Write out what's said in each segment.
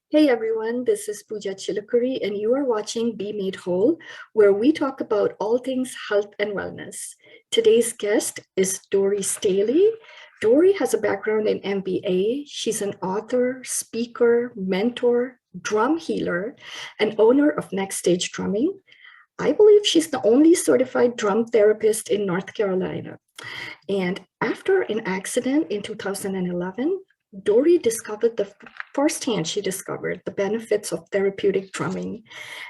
Hey everyone, this is Pooja Chilukuri, and you are watching Be Made Whole, where we talk about all things health and wellness. Today's guest is Dori Staehle. Dori has a background in MBA. She's an author, speaker, mentor, drum healer, and owner of Next Stage Drumming. I believe she's the only certified drum therapist in North Carolina. And after an accident in 2011, Dori discovered firsthand, she discovered the benefits of therapeutic drumming.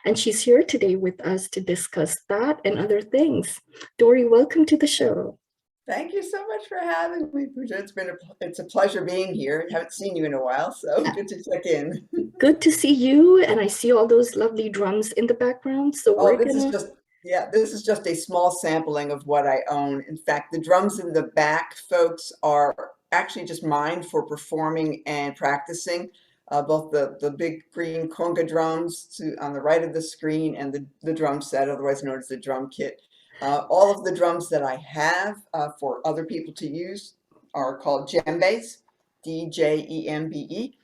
And she's here today with us to discuss that and other things. Dori, welcome to the show. Thank you so much for having me, Pooja. It's a pleasure being here. Haven't seen you in a while, so good to check in. Good to see you. And I see all those lovely drums in the background. So Oh, we're gonna, this is just a small sampling of what I own. In fact, the drums in the back, folks, are actually just mine for performing and practicing. Both the big green conga drums on the right of the screen and the drum set, otherwise known as the drum kit. All of the drums that I have for other people to use are called djembes, D-J-E-M-B-E.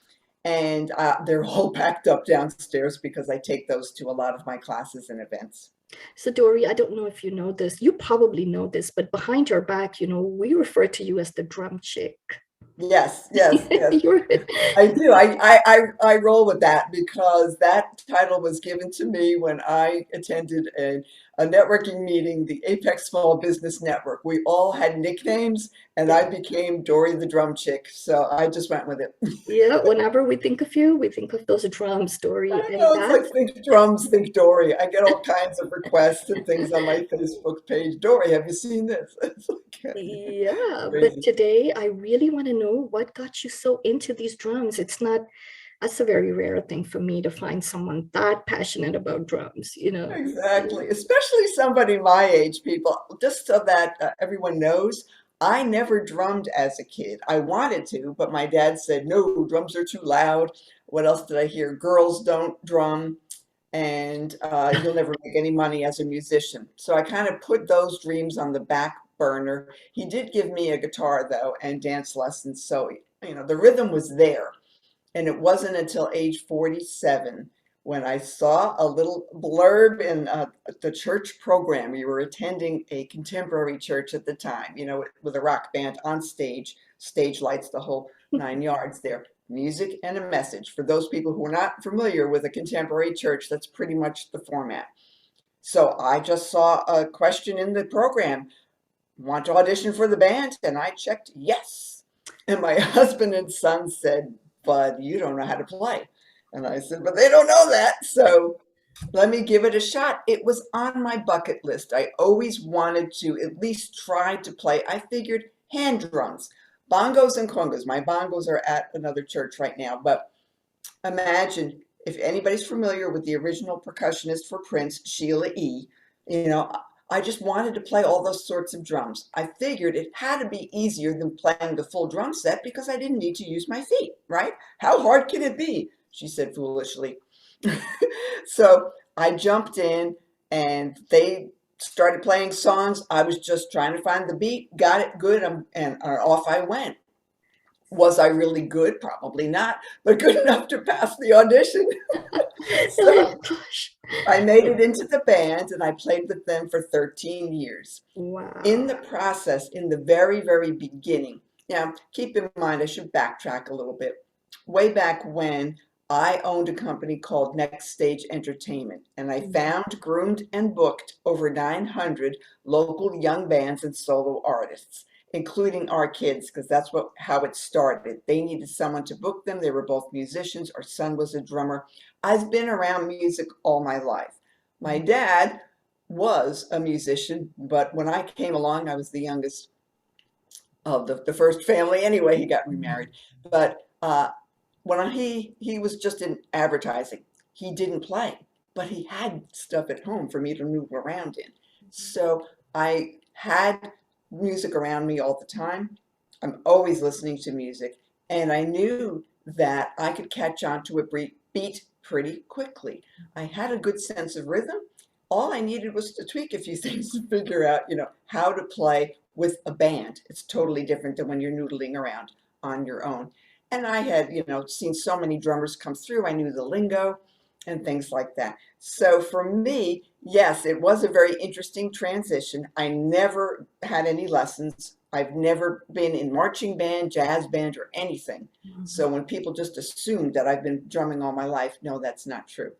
And they're all packed up downstairs because I take those to a lot of my classes and events. so Dori, I don't know if you know this, you probably know this, but behind your back, we refer to you as the drum chick. Yes, yes, yes. You're, I do. I roll with that because that title was given to me when I attended a networking meeting, the Apex Small Business Network. We all had nicknames, and I became Dory the Drum Chick. So I just went with it. yeah, whenever we think of you, we think of those drums, Dori, I and know it's that. like think drums, think Dory. I get all kinds of requests and things on my Facebook page. Dory, have you seen this? It's like Yeah, but crazy. today I really want to know what got you so into these drums. That's a very rare thing for me to find someone that passionate about drums. Exactly, especially somebody my age, people, just so that everyone knows, I never drummed as a kid. I wanted to, but my dad said, no, drums are too loud. What else did I hear? Girls don't drum, and you'll never make any money as a musician. So I kind of put those dreams on the back burner. He did give me a guitar, though, and dance lessons, so, the rhythm was there. And it wasn't until age 47 when I saw a little blurb in the church program. We were attending a contemporary church at the time, with a rock band on stage, stage lights, the whole 9 yards there. Music and a message. For those people who are not familiar with a contemporary church, that's pretty much the format. So I just saw a question in the program, want to audition for the band? And I checked yes. And my husband and son said, but you don't know how to play. And I said, but they don't know that. So let me give it a shot. It was on my bucket list. I always wanted to at least try to play. I figured hand drums, bongos and congas. My bongos are at another church right now, but imagine if anybody's familiar with the original percussionist for Prince, Sheila E., you know, I just wanted to play all those sorts of drums. I figured it had to be easier than playing the full drum set because I didn't need to use my feet, right? How hard can it be? She said foolishly. So I jumped in and they started playing songs. I was just trying to find the beat, got it good, and off I went. Was I really good? Probably not, but good enough to pass the audition. Oh So gosh. I made it into the band and I played with them for 13 years. In Wow. the process, in the very, very beginning, now keep in mind, I should backtrack a little bit. Way back when I owned a company called Next Stage Entertainment, and I Mhm. found, groomed, and booked over 900 local young bands and solo artists, including our kids, because that's how it started. They needed someone to book them. They were both musicians. Our son was a drummer. I've been around music all my life. My dad was a musician, but when I came along, I was the youngest of the first family. Anyway, he got remarried. But when he was just in advertising, he didn't play, but he had stuff at home for me to move around in. So I had music around me all the time. I'm always listening to music, and I knew that I could catch on to a beat pretty quickly. I had a good sense of rhythm. All I needed was to tweak a few things to figure out, how to play with a band. It's totally different than when you're noodling around on your own. And I had, seen so many drummers come through. I knew the lingo and things like that. So for me, yes, it was a very interesting transition. I never had any lessons. I've never been in marching band, jazz band, or anything. So when people just assume that I've been drumming all my life, no, that's not true.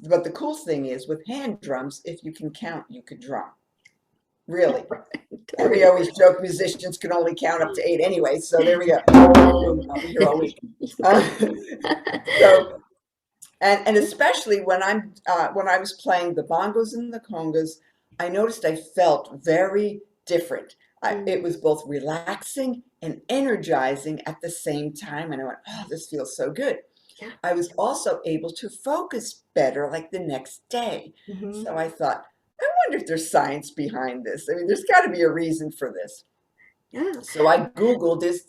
But the cool thing is with hand drums, if you can count, you can drum. Really. And we always joke musicians can only count up to 8 anyway, so there we go. Boom, I'll be here all week. So, and especially when when I was playing the bongos and the congas, I noticed I felt very different. It was both relaxing and energizing at the same time, and I went, oh, this feels so good. Yeah. I was also able to focus better like the next day. So I thought, I wonder if there's science behind this. I mean, there's got to be a reason for this. Yeah. So I Googled this,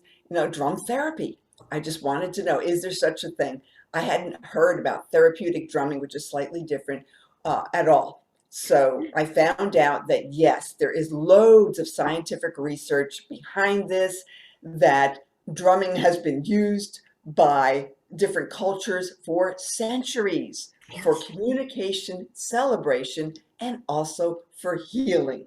drum therapy. I just wanted to know, is there such a thing? I hadn't heard about therapeutic drumming, which is slightly different at all. So I found out that yes, there is loads of scientific research behind this, that drumming has been used by different cultures for centuries for Yes. communication, celebration, and also for healing.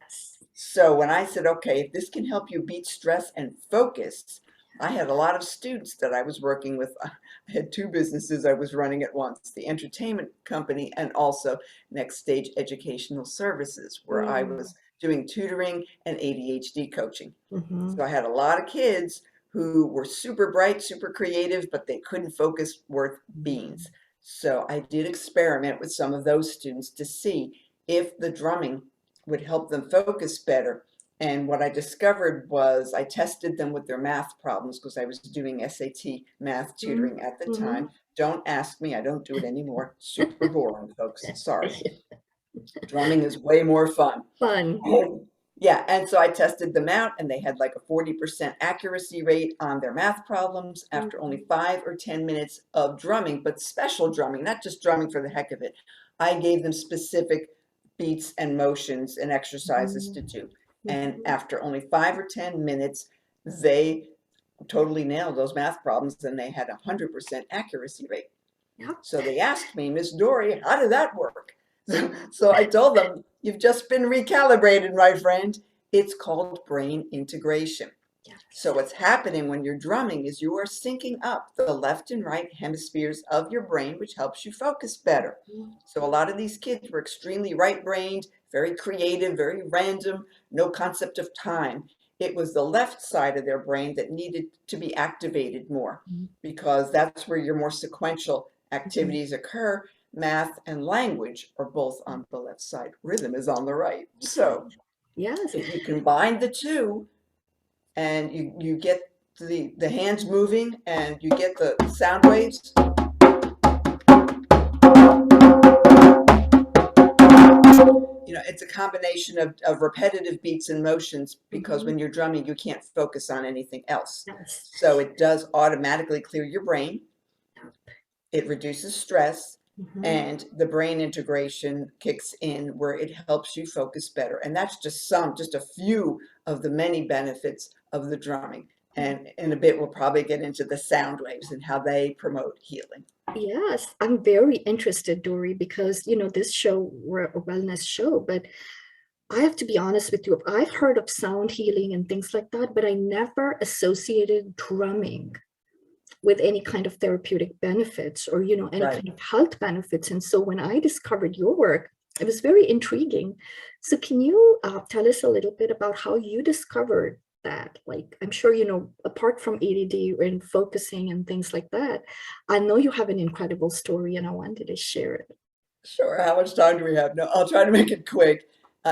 Yes. So when I said, okay, if this can help you beat stress and focus, I had a lot of students that I was working with. I had 2 businesses I was running at once, the entertainment company and also Next Stage Educational Services, where I was doing tutoring and ADHD coaching. So I had a lot of kids who were super bright, super creative, but they couldn't focus worth beans. So I did experiment with some of those students to see if the drumming would help them focus better. And what I discovered was I tested them with their math problems because I was doing SAT math tutoring at the time. Don't ask me, I don't do it anymore. Super boring, folks. Sorry. Drumming is way more fun. Fun. Yeah, and so I tested them out, and they had like a 40% accuracy rate on their math problems after only 5 or 10 minutes of drumming, but special drumming, not just drumming for the heck of it. I gave them specific beats and motions and exercises to do. And after only 5 or 10 minutes, they totally nailed those math problems, and they had a 100% accuracy rate. Yeah. So they asked me, Miss Dori, how did that work? So I told them, you've just been recalibrated, my friend. It's called brain integration. Yes. So what's happening when you're drumming is you are syncing up the left and right hemispheres of your brain, which helps you focus better. So a lot of these kids were extremely right-brained, very creative, very random, no concept of time. It was the left side of their brain that needed to be activated more because that's where your more sequential activities occur. Math and language are both on the left side. Rhythm is on the right. So Yes. if you combine the two and you get the hands moving and you get the sound waves, it's a combination of repetitive beats and motions because when you're drumming, you can't focus on anything else. Yes. So it does automatically clear your brain. It reduces stress. And the brain integration kicks in where it helps you focus better. And that's just a few of the many benefits of the drumming. And in a bit, we'll probably get into the sound waves and how they promote healing. Yes, I'm very interested, Dori, because this show, we're a wellness show, but I have to be honest with you. I've heard of sound healing and things like that, but I never associated drumming with any kind of therapeutic benefits or any kind of health benefits. And so when I discovered your work, it was very intriguing. So can you tell us a little bit about how you discovered that? Like, I'm sure apart from ADD and focusing and things like that, I know you have an incredible story and I wanted to share it. Sure. How much time do we have? No, I'll try to make it quick.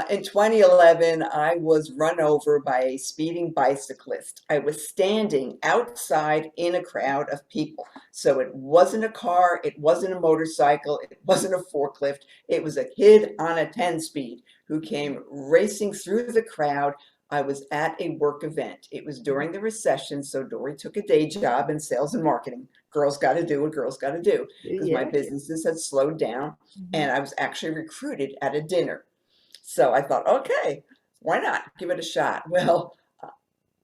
In 2011, I was run over by a speeding bicyclist. I was standing outside in a crowd of people. So it wasn't a car, it wasn't a motorcycle, it wasn't a forklift. It was a kid on a 10-speed who came racing through the crowd. I was at a work event. It was during the recession, so Dori took a day job in sales and marketing. Girls got to do what girls got to do because my businesses had slowed down, and I was actually recruited at a dinner. So I thought, okay, why not give it a shot? Well,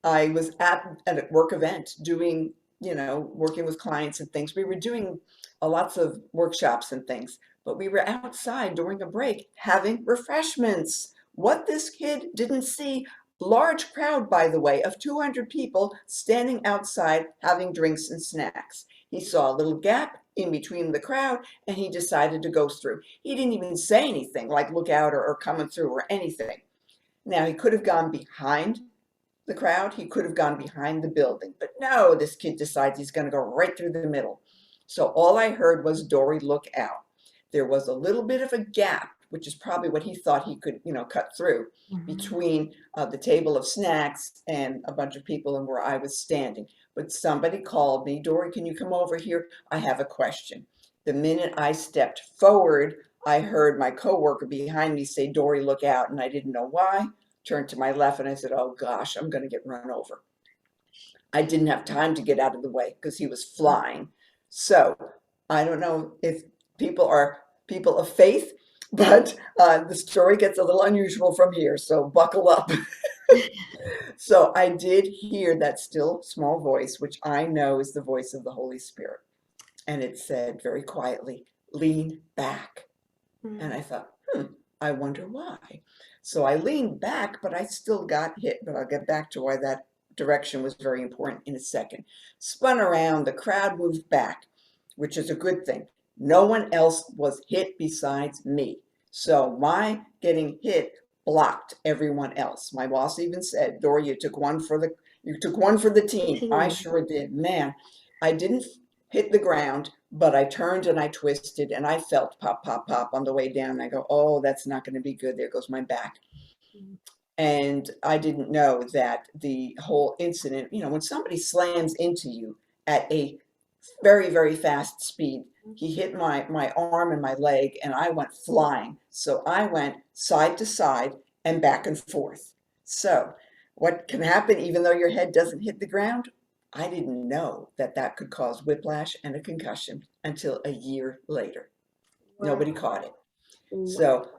I was at a work event doing working with clients and things. We were doing lots of workshops and things, but we were outside during a break having refreshments. What this kid didn't see, large crowd, by the way, of 200 people standing outside having drinks and snacks. He saw a little gap in between the crowd and he decided to go through. He didn't even say anything like look out or coming through or anything. Now, he could have gone behind the crowd, he could have gone behind the building, but no, this kid decides he's going to go right through the middle. So all I heard was Dori, look out. There was a little bit of a gap, which is probably what he thought he could, cut through between the table of snacks and a bunch of people and where I was standing. But somebody called me, Dori, can you come over here? I have a question. The minute I stepped forward, I heard my coworker behind me say, Dori, look out, and I didn't know why. Turned to my left and I said, oh gosh, I'm going to get run over. I didn't have time to get out of the way because he was flying. So I don't know if people are people of faith, but the story gets a little unusual from here, so buckle up. So I did hear that still small voice, which I know is the voice of the Holy Spirit. And it said very quietly, lean back. And I thought, I wonder why. So I leaned back, but I still got hit. But I'll get back to why that direction was very important in a second. Spun around, the crowd moved back, which is a good thing. No one else was hit besides me. So my getting hit blocked everyone else. My boss even said, Dori, you took one for the team. I sure did. Man, I didn't hit the ground, but I turned and I twisted and I felt pop, pop, pop on the way down. I go, oh, that's not going to be good. There goes my back. And I didn't know that the whole incident, when somebody slams into you at a very, very fast speed, he hit my arm and my leg and I went flying. So I went side to side and back and forth. So what can happen even though your head doesn't hit the ground? I didn't know that that could cause whiplash and a concussion until a year later. Wow. Nobody caught it. Wow. So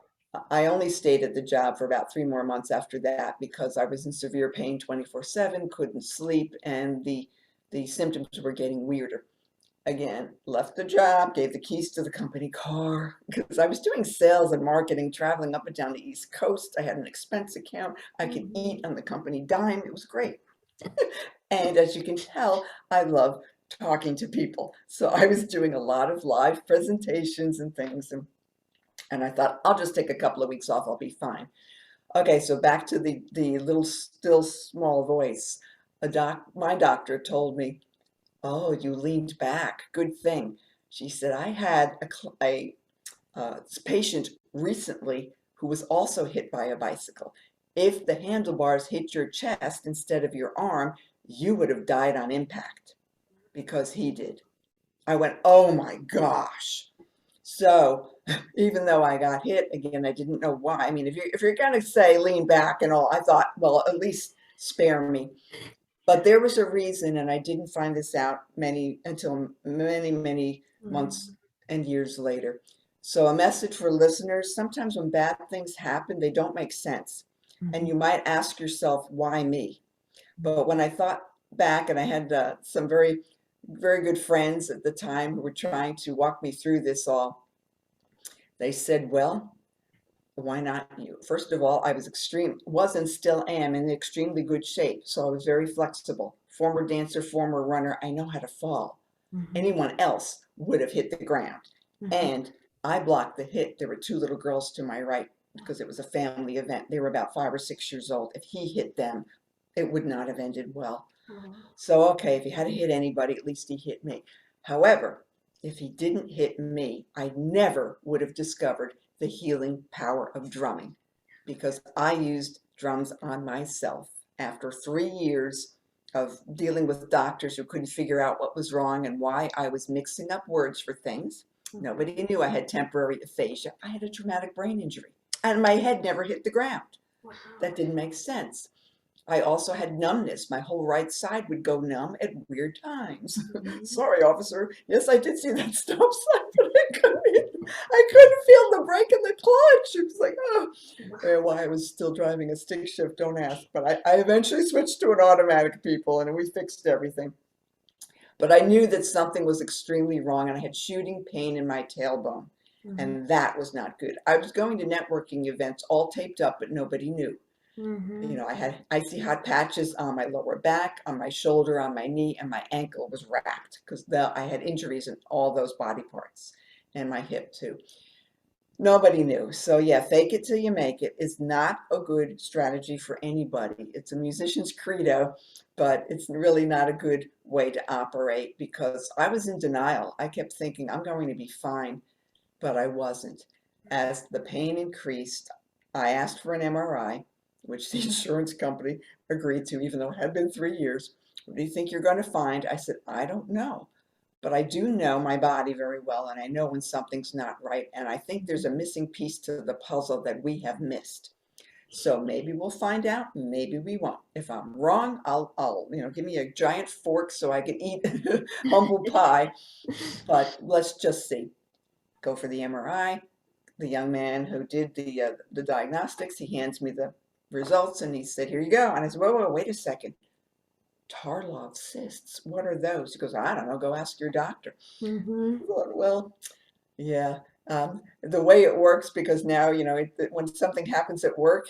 I only stayed at the job for about 3 more months after that because I was in severe pain 24/7, couldn't sleep, and the symptoms were getting weirder. Again, left the job, gave the keys to the company car because I was doing sales and marketing, traveling up and down the East Coast. I had an expense account. I could eat on the company dime. It was great. And as you can tell, I love talking to people. So I was doing a lot of live presentations and things. And I thought, I'll just take a couple of weeks off. I'll be fine. Okay, so back to the little still small voice. My doctor told me, oh, you leaned back. Good thing. She said, I had a patient recently who was also hit by a bicycle. If the handlebars hit your chest instead of your arm, you would have died on impact because he did. I went, oh my gosh. So even though I got hit again, I didn't know why. I mean, if you're going to say lean back and all, I thought, well, at least spare me. But there was a reason, and I didn't find this out until many months and years later. So a message for listeners, sometimes when bad things happen, they don't make sense. And you might ask yourself, why me? But when I thought back, and I had some very, very good friends at the time who were trying to walk me through this all, they said, well, why not you? First of all, I was and still am in extremely good shape. So I was very flexible. Former dancer, former runner. I know how to fall. Anyone else would have hit the ground. And I blocked the hit. There were 2 little girls to my right because it was a family event. They were about 5 or 6 years old. If he hit them, it would not have ended well. So, okay, if he had to hit anybody, at least he hit me. However, if he didn't hit me, I never would have discovered the healing power of drumming because I used drums on myself after 3 years of dealing with doctors who couldn't figure out what was wrong and why I was mixing up words for things. Nobody knew I had temporary aphasia. I had a traumatic brain injury and my head never hit the ground. Wow. That didn't make sense. I also had numbness. My whole right side would go numb at weird times. Sorry, officer. Yes, I did see that stop sign, but I couldn't feel the brake and the clutch. It was like, oh. Why I was still driving a stick shift, don't ask. But I eventually switched to an automatic, people, and we fixed everything. But I knew that something was extremely wrong, and I had shooting pain in my tailbone, Mhm. and that was not good. I was going to networking events all taped up, but nobody knew. You Mhm. know, I had icy hot patches on my lower back, on my shoulder, on my knee, and my ankle was wrapped because I had injuries in all those body parts, and my hip too. Nobody knew. So yeah, fake it till you make it is not a good strategy for anybody. It's a musician's credo, but it's really not a good way to operate because I was in denial. I kept thinking I'm going to be fine, but I wasn't. As the pain increased, I asked for an MRI, which the insurance company agreed to, even though it had been 3 years. What do you think you're going to find? I said, I don't know. But I do know my body very well, and I know when something's not right. And I think there's a missing piece to the puzzle that we have missed. So maybe we'll find out, maybe we won't. If I'm wrong, I'll, give me a giant fork so I can eat humble pie. But let's just see. Go for the MRI. The young man who did the diagnostics, he hands me the results, and he said, "Here you go." And I said, "Whoa, whoa, wait a second. Tarlov cysts. What are those?" He goes, "I don't know. Go ask your doctor." Mhm. I thought, well, yeah. The way it works, because now, when something happens at work,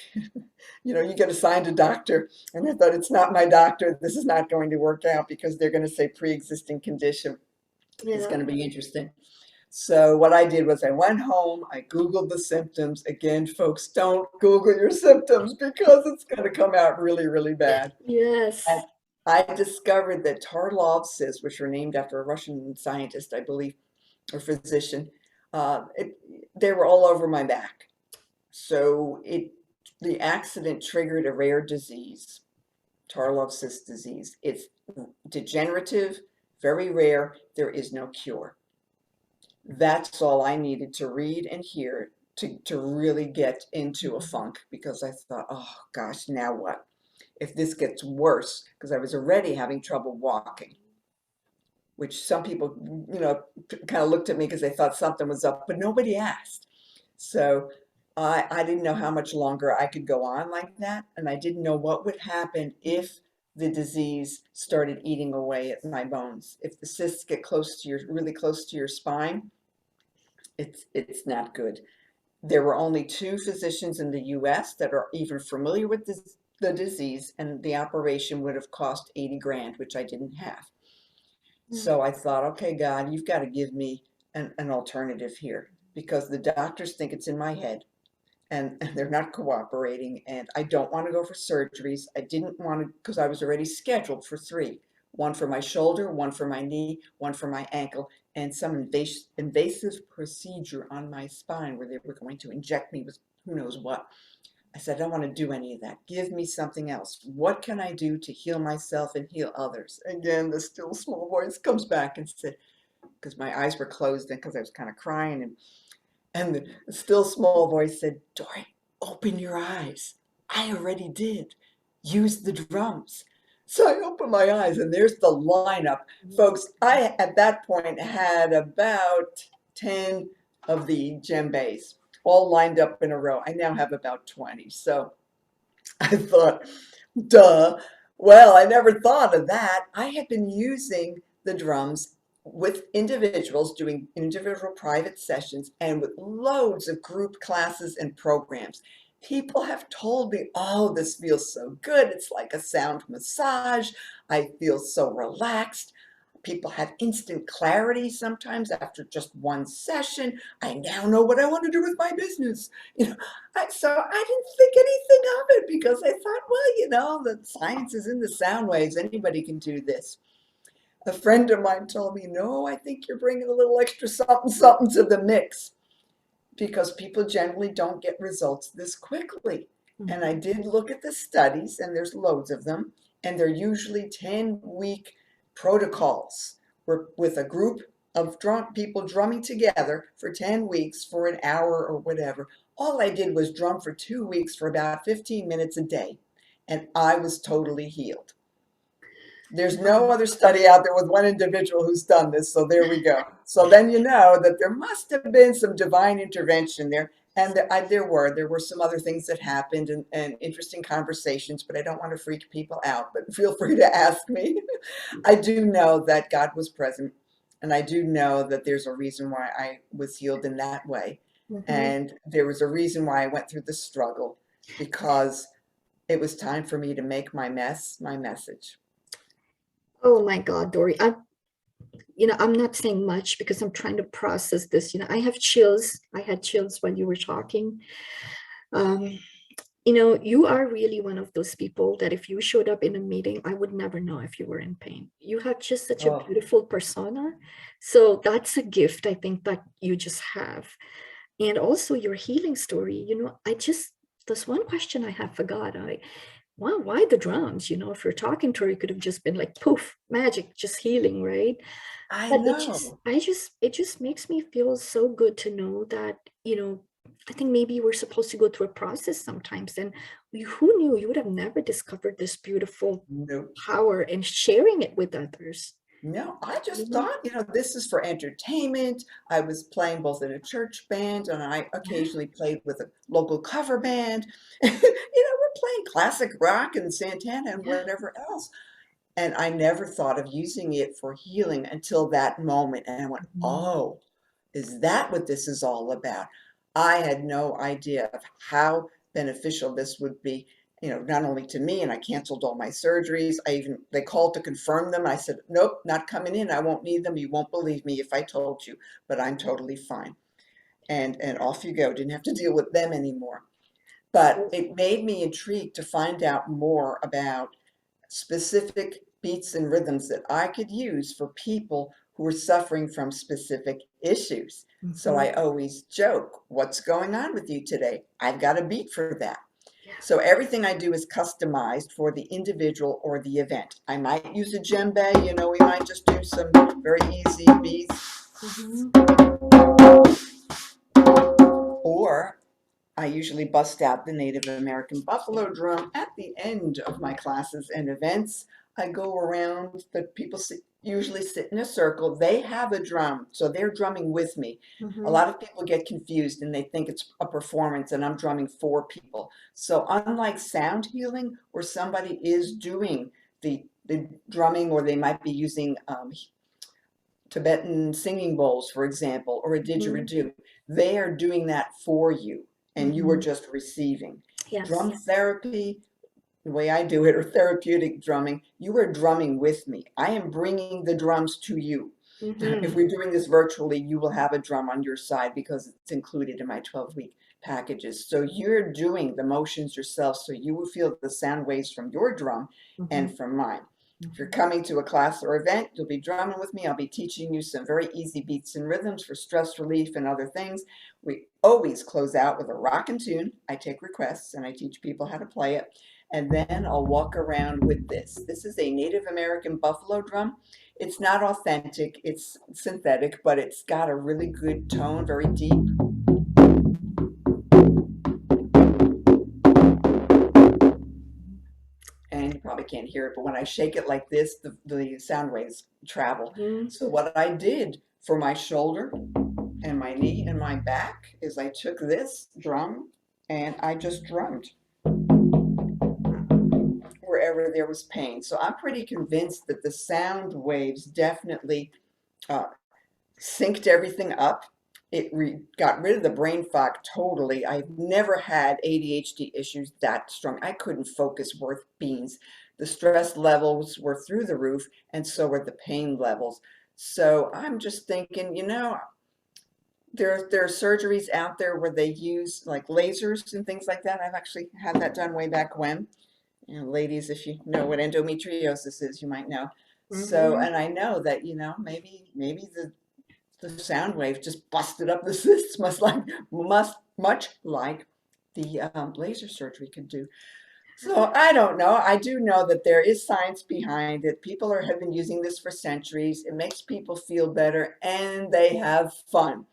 you get assigned a doctor. And I thought, it's not my doctor. This is not going to work out because they're going to say pre-existing condition. It's Yeah. going to be interesting. So what I did was I went home, I Googled the symptoms. Again, folks, don't Google your symptoms because it's going to come out really, really bad. And Yes. I discovered that Tarlov cysts, which were named after a Russian scientist, I believe, or physician, uh, it, they were all over my back. So the accident triggered a rare disease, Tarlov cyst disease. It's degenerative, very rare. There is no cure. That's all I needed to read and hear to really get into a funk, because I thought, oh gosh, now what? If this gets worse, because I was already having trouble walking, which some people, kind of looked at me because they thought something was up, but nobody asked. So I didn't know how much longer I could go on like that, and I didn't know what would happen if the disease started eating away at my bones. If the cysts get really close to your spine, it's not good. There were only two physicians in the US that are even familiar with the disease, and the operation would have cost 80 grand, which I didn't have. So I thought, okay, God, you've got to give me an alternative here, because the doctors think it's in my head, and they're not cooperating, and I don't want to go for surgeries. I didn't want to, because I was already scheduled for three, one for my shoulder, one for my knee, one for my ankle, and some invasive procedure on my spine where they were going to inject me with who knows what. I said, I don't want to do any of that. Give me something else. What can I do to heal myself and heal others? Again, the still small voice comes back and said, because my eyes were closed and because I was kind of crying, and the still small voice said, Dori, open your eyes. I already did. Use the drums. So I opened my eyes, and there's the lineup. Folks, I at that point had about 10 of the djembes all lined up in a row. I now have about 20. So I thought, duh. Well, I never thought of that. I had been using the drums with individuals, doing individual private sessions, and with loads of group classes and programs. People have told me, oh, this feels so good. It's like a sound massage. I feel so relaxed. People have instant clarity sometimes after just one session. I now know what I want to do with my business. You know, so I didn't think anything of it, because I thought, well, the science is in the sound waves. Anybody can do this. A friend of mine told me, no, I think you're bringing a little extra something, something to the mix, because people generally don't get results this quickly. And I did look at the studies, and there's loads of them, and they're usually 10-week protocols with a group of people drumming together for 10 weeks for an hour or whatever. All I did was drum for 2 weeks for about 15 minutes a day, and I was totally healed. There's no other study out there with one individual who's done this, so there we go. So then you know that there must have been some divine intervention there. And there were some other things that happened and interesting conversations, but I don't want to freak people out, but feel free to ask me. I do know that God was present, and I do know that there's a reason why I was healed in that way. Mhm. And there was a reason why I went through the struggle, because it was time for me to make my mess my message. Oh my God, Dory. I'm not saying much because I'm trying to process this. I have chills. I had chills when you were talking. Um, you are really one of those people that if you showed up in a meeting, I would never know if you were in pain. You have just such a Oh, beautiful persona. So that's a gift I think that you just have. And also your healing story, there's one question I have forgot. Why the drums? If you're talking to her, you could have just been like poof, magic, just healing, right? I But know. it just makes me feel so good to know that, I think maybe we're supposed to go through a process sometimes. And who knew you would have never discovered this beautiful Nope. power and sharing it with others, No, I you just know? thought, this is for entertainment. I was playing both in a church band and I Yeah. occasionally played with a local cover band. We're playing classic rock and Santana and Yeah. whatever else. And I never thought of using it for healing until that moment. And I went, Mhm. oh, is that what this is all about? I had no idea of how beneficial this would be, not only to me, and I canceled all my surgeries. They called to confirm them. I said, nope, not coming in. I won't need them. You won't believe me if I told you, but I'm totally fine. And off you go. Didn't have to deal with them anymore. But So, it made me intrigued to find out more about specific beats and rhythms that I could use for people who are suffering from specific issues. So mhm. I always joke, what's going on with you today? I've got a beat for that. Yeah. So everything I do is customized for the individual or the event. I might use a djembe, we might just do some very easy beats, Mhm. or I usually bust out the Native American buffalo drum at the end of my classes and events. I go around, the people usually sit in a circle. They have a drum, so they're drumming with me. A Mhm. lot of people get confused and they think it's a performance and I'm drumming for people. So unlike sound healing, where somebody is doing the drumming, or they might be using Tibetan singing bowls, for example, or a Mhm. didgeridoo. They are doing that for you, and you are Mhm. just receiving. Yes. Drum therapy, the way I do it, or therapeutic drumming, you are drumming with me. I am bringing the drums to you. If Mhm. we're doing this virtually, you will have a drum on your side because it's included in my 12-week packages. So you're doing the motions yourself, so you will feel the sound waves from your drum Mhm. and from mine. If you're Mhm. coming to a class or event, you'll be drumming with me. I'll be teaching you some very easy beats and rhythms for stress relief and other things. We always close out with a rockin' tune. I take requests and I teach people how to play it. And then I'll walk around with this. This is a Native American buffalo drum. It's not authentic, it's synthetic, but it's got a really good tone, very deep. And you probably can't hear it, but when I shake it like this, the sound waves travel. Mhm. So what I did for my shoulder and my knee and my back is I took this drum and I just drummed wherever there was pain. So I'm pretty convinced that the sound waves definitely uh, synced everything up. Got rid of the brain fog totally. I've never had ADHD issues that strong. I couldn't focus worth beans. The stress levels were through the roof, and so were the pain levels. So I'm just thinking, there are surgeries out there where they use like lasers and things like that. I've actually had that done way back when. Ladies, if you know what endometriosis is, you might know. So, Mhm. and I know that, maybe the sound wave just busted up the cysts, much like the laser surgery could do. So I don't know. I do know that there is science behind it. People have been using this for centuries. It makes people feel better and they have fun.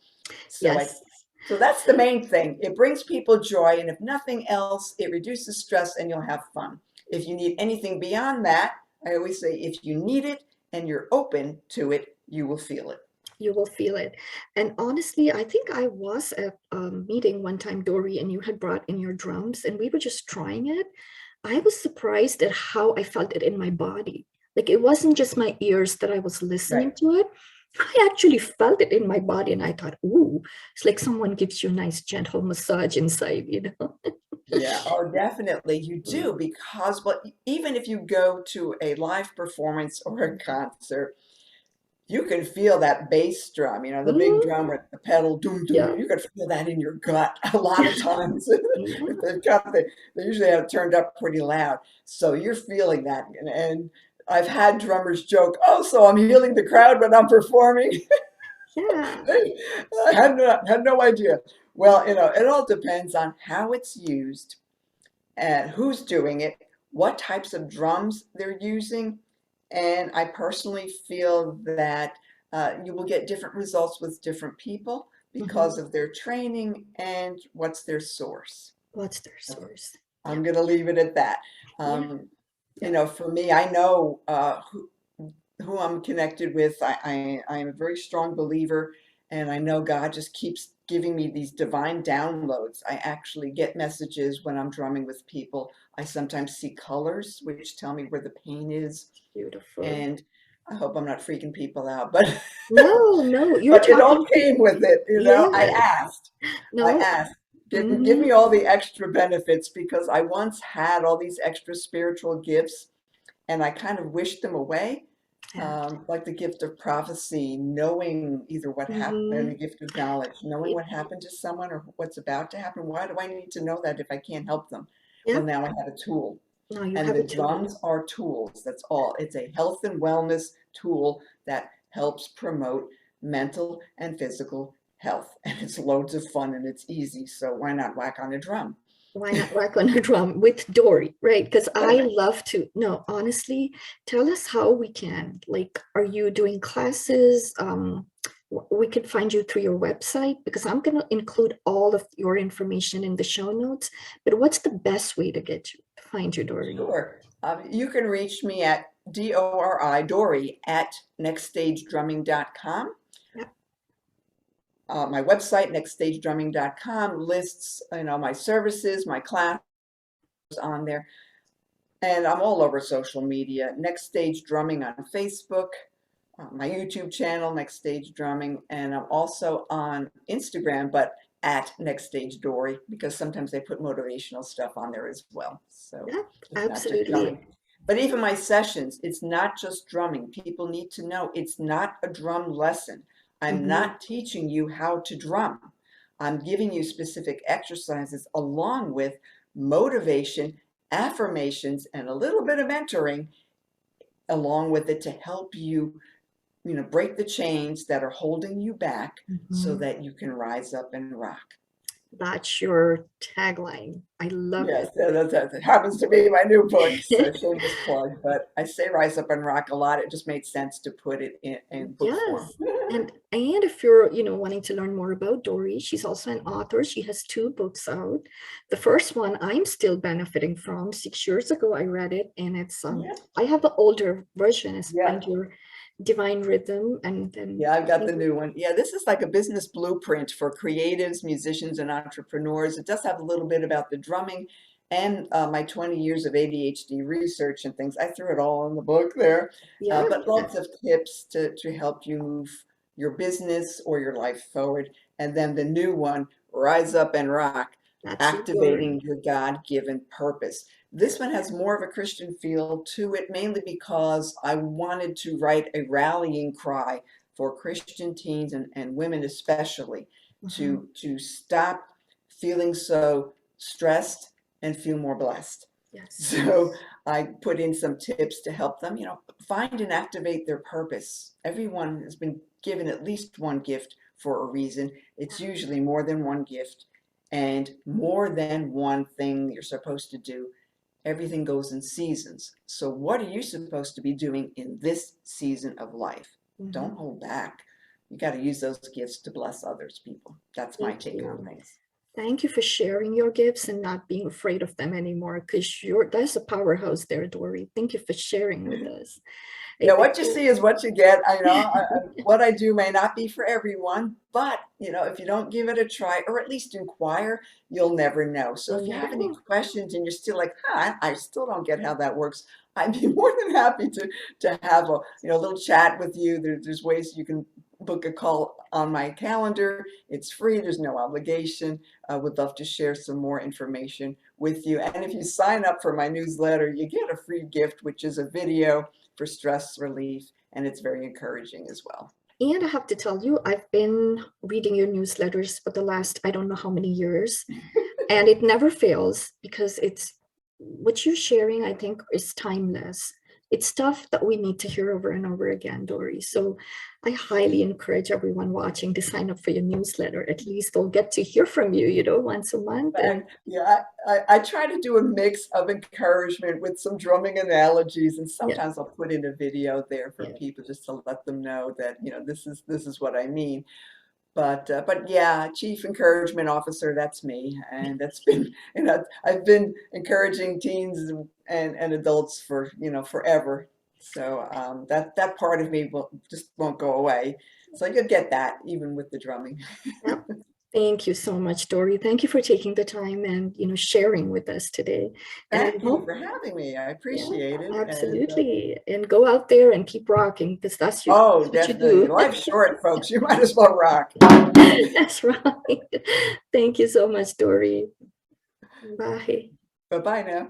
So Yes. so that's the main thing. It brings people joy, and if nothing else, it reduces stress and you'll have fun. If you need anything beyond that, I always say if you need it and you're open to it, you will feel it. You will feel it. And honestly, I think I was at a meeting one time, Dori, and you had brought in your drums and we were just trying it. I was surprised at how I felt it in my body. Like it wasn't just my ears that I was listening Right. to it. I actually felt it in my body and I thought, ooh, it's like someone gives you a nice gentle massage inside, you know? Yeah, oh, definitely you do because well, even if you go to a live performance or a concert, you can feel that bass drum, you know, the big Mm, drum with the pedal, doom, doom. yeah. You can feel that in your gut a lot of times. Yeah. If they've got they usually have it turned up pretty loud. So you're feeling that. And I've had drummers joke, oh, so I'm healing the crowd when I'm performing. Yeah. I had no idea. Well, you know, it all depends on how it's used and who's doing it, what types of drums they're using. And I personally feel that you will get different results with different people because Mhm. of their training and what's their source. What's their source? Yeah. I'm going to leave it at that. Yeah. You Yeah. know, for me, I know who I'm connected with. I am a very strong believer, and I know God just keeps giving me these divine downloads. I actually get messages when I'm drumming with people. I sometimes see colors, which tell me where the pain is, Beautiful. and I hope I'm not freaking people out, but No, no, you're but it all talking to, came with it, you know. I yes. asked. I No. asked, give Hmm. me all the extra benefits because I once had all these extra spiritual gifts and I kind of wished them away, Yeah. like the gift of prophecy, knowing either what happened, and the Hmm. gift of knowledge, knowing what happened to someone or what's about to happen. Why do I need to know that if I can't help them? Yeah. Well, now I have a tool, No, you and have a the tool. drums are tools. That's all. It's a health and wellness tool that helps promote mental and physical health, and it's loads of fun and it's easy. So why not whack on a drum? Why not work on a drum with Dory, right? Because I Right. love to. No, honestly, tell us how we can. Like, are you doing classes? We could find you through your website because I'm going to include all of your information in the show notes. But what's the best way to get you, to find you, Dory? Sure. You can reach me at Dory at nextstagedrumming.com. Yep. My website, nextstagedrumming.com, lists, you know, my services, my class on there. And I'm all over social media. Next Stage Drumming on Facebook, my YouTube channel, Next Stage Drumming, and I'm also on Instagram, but at Next Stage Dory, because sometimes they put motivational stuff on there as well. So Yep. it's not just Absolutely. drumming. But even my sessions, it's not just drumming. People need to know it's not a drum lesson. I'm Hmm. not teaching you how to drum. I'm giving you specific exercises along with motivation, affirmations, and a little bit of mentoring along with it to help you, you know, break the chains that are holding you back so Hmm. that you can rise up and rock. That's your tagline. I love Yes, it. that happens to be my new book, so shameless plug. But I say rise up and rock a lot. It just made sense to put it in book form. Yes. And if you're, wanting to learn more about Dory, she's also an author. She has two books out. The first one I'm still benefiting from. 6 years ago I read it, and it's Yeah, I have the older version. It's yeah. Find Your Divine Rhythm, and then Yeah, I've I got think, the new one. Yeah, this is like a business blueprint for creatives, musicians, and entrepreneurs. It does have a little bit about the drumming and my 20 years of ADHD research and things. I threw it all in the book there, yeah, but lots of tips to help you move your business or your life forward. And then the new one, Rise Up and Rock, that's you, Activating Dory. Your God-Given Purpose. This one has more of a Christian feel to it, mainly because I wanted to write a rallying cry for Christian teens and women especially Mhm. to stop feeling so stressed and feel more blessed. Yes. So I put in some tips to help them, you know, find and activate their purpose. Everyone has been given at least one gift for a reason. It's usually more than one gift and more than one thing you're supposed to do. Everything goes in seasons. So what are you supposed to be doing in this season of life? Don't Mhm. hold back. You got to use those gifts to bless others, people. That's my Thank take on you. things. Thank you for sharing your gifts and not being afraid of them anymore, because that's a powerhouse there, Dory. Thank you for sharing with us. Yeah, what you see is what you get. What I do may not be for everyone, but if you don't give it a try or at least inquire, you'll never know. So You'll if you never have any know. questions and you're still like, I still don't get how that works, I'd be more than happy to have a little chat with you. There's ways you can book a call on my calendar. It's free. There's no obligation. I would love to share some more information with you. And if you sign up for my newsletter, you get a free gift, which is a video for stress relief, and it's very encouraging as well. And I have to tell you, I've been reading your newsletters for the last, I don't know how many years, and it never fails because it's what you're sharing, I think, is timeless. It's stuff that we need to hear over and over again, Dori. So I highly encourage everyone watching to sign up for your newsletter. At least they'll get to hear from you, once a month. And Yeah, I try to do a mix of encouragement with some drumming analogies, and yeah, sometimes I'll put in a video there for yeah. people just to let them know that this is what I mean. But yeah, chief encouragement officer, that's me, and that's been I've been encouraging teens and adults for forever. So that part of me won't go away. So you'll get that even with the drumming. Yeah. Thank you so much, Dori. Thank you for taking the time and sharing with us today. And I Thank you hope, for having me. I yeah, appreciate it. And absolutely. And go out there and keep rocking because that's oh, what you definitely, do. life's short, folks. You might as well rock. That's right. Thank you so much, Dori. Bye. Bye bye now.